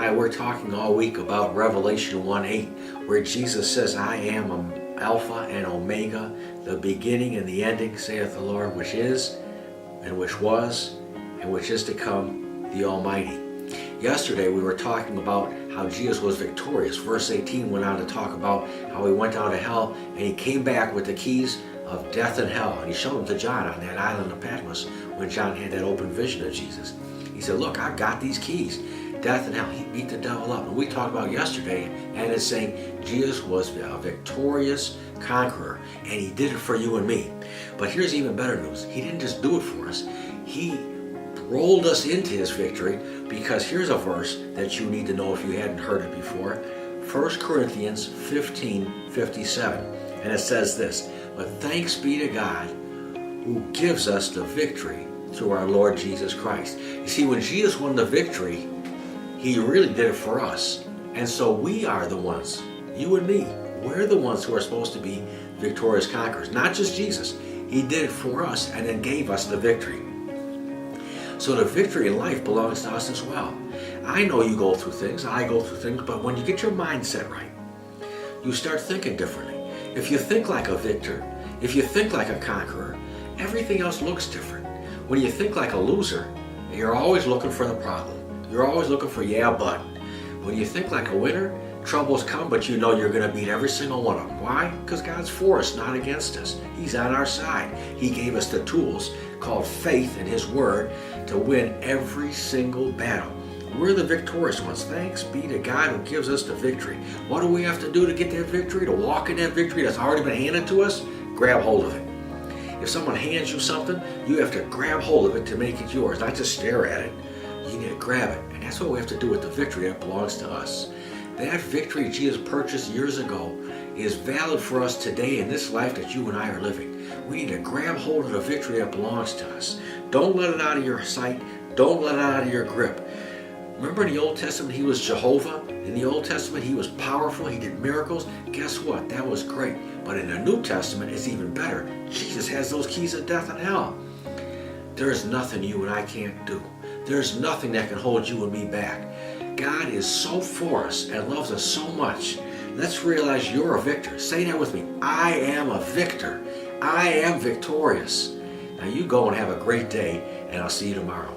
Hi, we're talking all week about Revelation 1:8, where Jesus says, I am Alpha and Omega, the beginning and the ending, saith the Lord, which is, and which was, and which is to come, the Almighty. Yesterday we were talking about how Jesus was victorious. Verse 18 went on to talk about how he went down to hell and he came back with the keys of death and hell. And he showed them to John on that island of Patmos when John had that open vision of Jesus. He said, look, I've got these keys. Death and hell. He beat the devil up. And we talked about yesterday, and it's saying Jesus was a victorious conqueror, and he did it for you and me. But here's even better news. He didn't just do it for us. He rolled us into his victory, because here's a verse that you need to know if you hadn't heard it before. 1 Corinthians 15:57. And it says this, but thanks be to God who gives us the victory through our Lord Jesus Christ. You see, when Jesus won the victory, he really did it for us. And so we are the ones, you and me, we're the ones who are supposed to be victorious conquerors. Not just Jesus. He did it for us and then gave us the victory. So the victory in life belongs to us as well. I know you go through things, I go through things, but when you get your mindset right, you start thinking differently. If you think like a victor, if you think like a conqueror, everything else looks different. When you think like a loser, you're always looking for the problem. You're always looking for yeah, but. When you think like a winner, troubles come, but you know you're going to beat every single one of them. Why? Because God's for us, not against us. He's on our side. He gave us the tools called faith in His Word to win every single battle. We're the victorious ones. Thanks be to God who gives us the victory. What do we have to do to get that victory? To walk in that victory that's already been handed to us? Grab hold of it. If someone hands you something, you have to grab hold of it to make it yours, not just stare at it. You need to grab it. And that's what we have to do with the victory that belongs to us. That victory Jesus purchased years ago is valid for us today in this life that you and I are living. We need to grab hold of the victory that belongs to us. Don't let it out of your sight. Don't let it out of your grip. Remember in the Old Testament, he was Jehovah. In the Old Testament, he was powerful. He did miracles. Guess what? That was great. But in the New Testament, it's even better. Jesus has those keys of death and hell. There's nothing you and I can't do. There's nothing that can hold you and me back. God is so for us and loves us so much. Let's realize you're a victor. Say that with me. I am a victor. I am victorious. Now you go and have a great day, and I'll see you tomorrow.